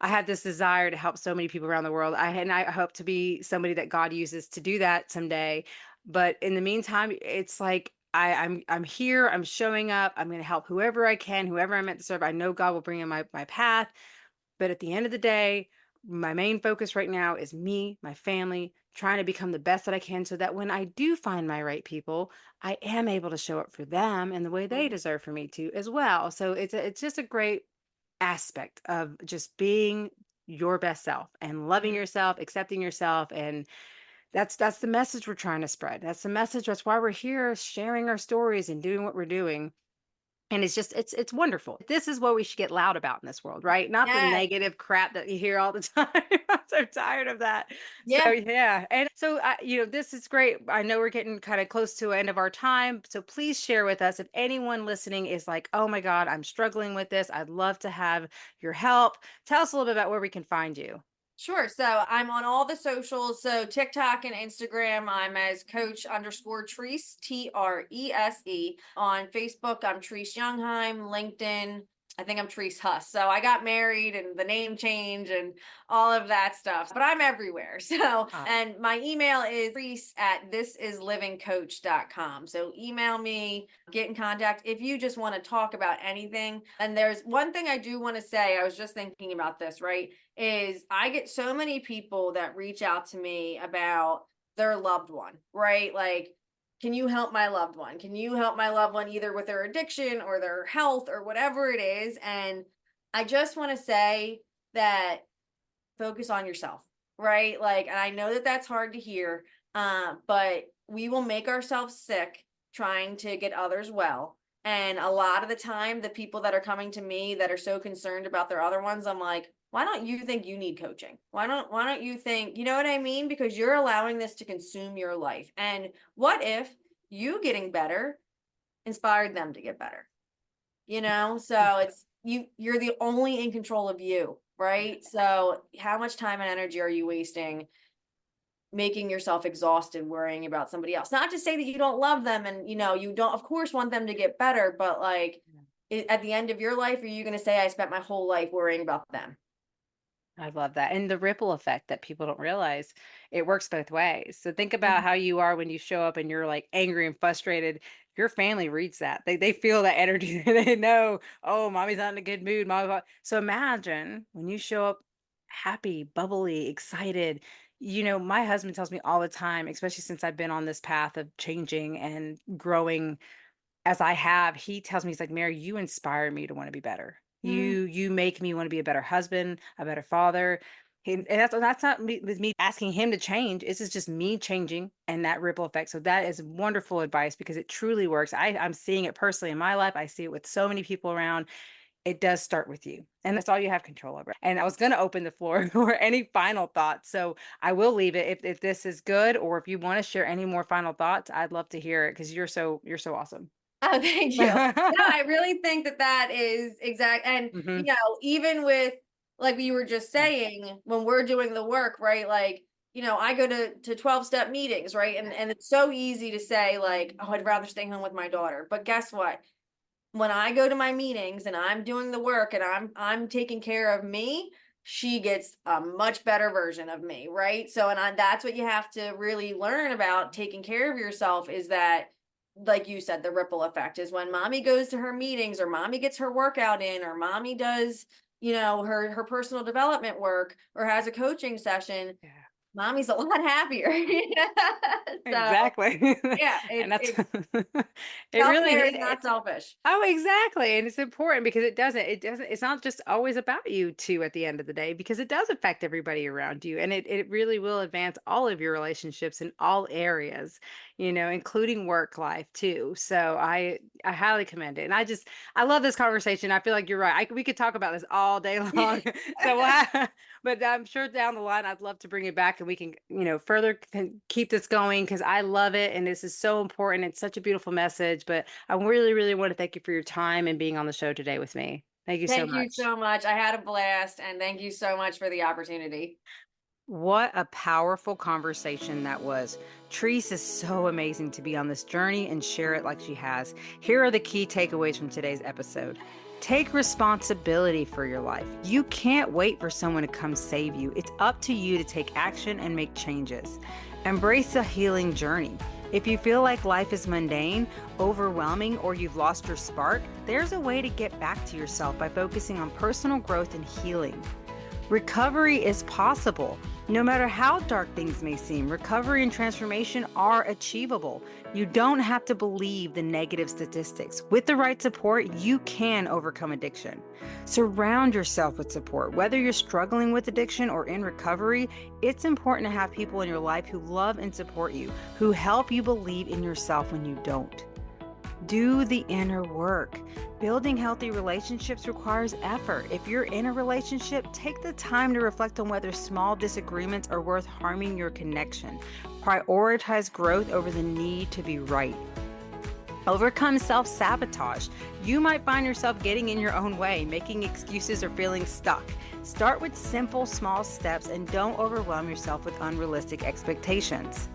I have this desire to help so many people around the world. I hope to be somebody that God uses to do that someday. But in the meantime, it's like I'm here. I'm showing up. I'm going to help whoever I can, whoever I'm meant to serve. I know God will bring in my path. But at the end of the day, my main focus right now is me, my family, trying to become the best that I can, so that when I do find my right people, I am able to show up for them in the way they Hmm. deserve for me to as well. So it's just a great aspect of just being your best self and loving Hmm. yourself, accepting yourself. And that's the message we're trying to spread. That's the message. That's why we're here sharing our stories and doing what we're doing. And it's wonderful. This is what we should get loud about in this world, right? Not the Yes. negative crap that you hear all the time. I'm so tired of that. So Yeah. yeah, and so this is great. I know we're getting kind of close to the end of our time, so please share with us if anyone listening is like, "Oh my God, I'm struggling with this. I'd love to have your help." Tell us a little bit about where we can find you. Sure. So I'm on all the socials. So TikTok and Instagram, I'm as coach underscore Trese, Trese. On Facebook, I'm Trese Youngheim. LinkedIn, I think I'm Trese Huss. So I got married and the name change and all of that stuff, but I'm everywhere. So, and my email is Trese at thisislivingcoach.com. So email me, get in contact if you just want to talk about anything. And there's one thing I do want to say. I was just thinking about this, right? Is I get so many people that reach out to me about their loved one, right? Like, can you help my loved one? Can you help my loved one either with their addiction or their health or whatever it is? And I just want to say that focus on yourself, right? Like, and I know that that's hard to hear, but we will make ourselves sick trying to get others well. And a lot of the time, the people that are coming to me that are so concerned about their other ones, I'm like, why don't you think you need coaching? Why don't you think, you know what I mean? Because you're allowing this to consume your life. And what if you getting better inspired them to get better? So you're the only in control of you, right? So how much time and energy are you wasting making yourself exhausted worrying about somebody else? Not to say that you don't love them and you don't of course want them to get better, but like at the end of your life, are you going to say I spent my whole life worrying about them? I love that. And the ripple effect that people don't realize, it works both ways. So think about Mhm. how you are when you show up and you're like angry and frustrated. Your family reads that. They feel that energy. They know, oh, mommy's not in a good mood. So imagine when you show up happy, bubbly, excited. My husband tells me all the time, especially since I've been on this path of changing and growing as I have, he tells me, he's like, "Mary, you inspire me to want to be better. Mm. You make me want to be a better husband, a better father." And that's not me, with me asking him to change. This is just me changing and that ripple effect. So that is wonderful advice because it truly works. I'm seeing it personally in my life. I see it with so many people around. It does start with you, and that's all you have control over. And I was going to open the floor for any final thoughts, so I will leave it. If this is good, or if you want to share any more final thoughts, I'd love to hear it because you're so awesome. Oh, thank you. No, I really think that that is exact. And, Mhm. even with, like we were just Yeah. saying, when we're doing the work, right? Like, I go to 12-step meetings, right? And it's so easy to say, like, oh, I'd rather stay home with my daughter. But guess what? When I go to my meetings and I'm doing the work and I'm taking care of me, she gets a much better version of me, right? So that's what you have to really learn about taking care of yourself is that like you said the ripple effect is when mommy goes to her meetings or mommy gets her workout in or mommy does her personal development work or has a coaching session, Yeah. mommy's a lot happier. So Exactly. yeah, And it's that's it's it really self-care is not it, selfish. Oh, exactly. And it's important because it's not just always about you two at the end of the day, because it does affect everybody around you. And it really will advance all of your relationships in all areas, including work life too. So I highly commend it. And I love this conversation. I feel like you're right. We could talk about this all day long. So but I'm sure down the line, I'd love to bring it back and we can, further keep this going because I love it. And this is so important. It's such a beautiful message. But I really, really want to thank you for your time and being on the show today with me. Thank you so Thank you much. so much. I had a blast, and thank you so much for the opportunity. What a powerful conversation that was. Treese is so amazing to be on this journey and share it like she has. Here are the key takeaways from today's episode. Take responsibility for your life. You can't wait for someone to come save you. It's up to you to take action and make changes. Embrace the healing journey. If you feel like life is mundane, overwhelming, or you've lost your spark, there's a way to get back to yourself by focusing on personal growth and healing. Recovery is possible. No matter how dark things may seem, recovery and transformation are achievable. You don't have to believe the negative statistics. With the right support, you can overcome addiction. Surround yourself with support. Whether you're struggling with addiction or in recovery, it's important to have people in your life who love and support you, who help you believe in yourself when you don't. Do the inner work. Building healthy relationships requires effort. If you're in a relationship, take the time to reflect on whether small disagreements are worth harming your connection. Prioritize growth over the need to be right. Overcome self sabotage. You might find yourself getting in your own way, making excuses, or feeling stuck. Start with simple, small steps and don't overwhelm yourself with unrealistic expectations.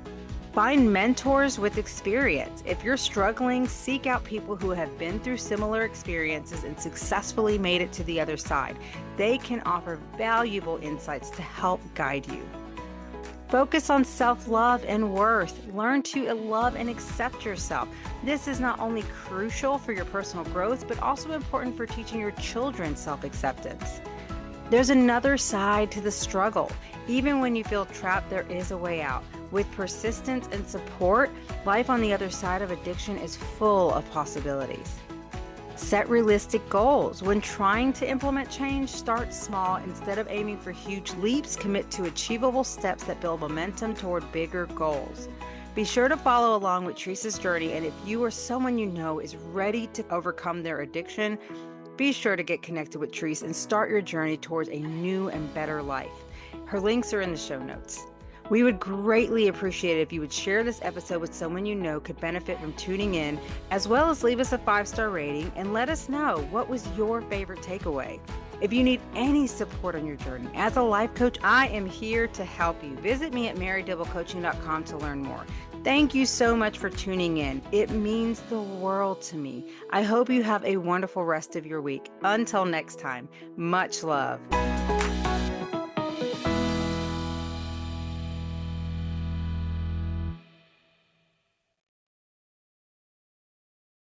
Find mentors with experience. If you're struggling, seek out people who have been through similar experiences and successfully made it to the other side. They can offer valuable insights to help guide you. Focus on self-love and worth. Learn to love and accept yourself. This is not only crucial for your personal growth, but also important for teaching your children self-acceptance. There's another side to the struggle. Even when you feel trapped, there is a way out. With persistence and support, life on the other side of addiction is full of possibilities. Set realistic goals. When trying to implement change, start small. Instead of aiming for huge leaps, commit to achievable steps that build momentum toward bigger goals. Be sure to follow along with Trese's journey, and if you or someone you know is ready to overcome their addiction, be sure to get connected with Trese and start your journey towards a new and better life. Her links are in the show notes. We would greatly appreciate it if you would share this episode with someone you know could benefit from tuning in, as well as leave us a 5-star rating and let us know what was your favorite takeaway. If you need any support on your journey, as a life coach, I am here to help you. Visit me at marydibblecoaching.com to learn more. Thank you so much for tuning in. It means the world to me. I hope you have a wonderful rest of your week. Until next time, much love.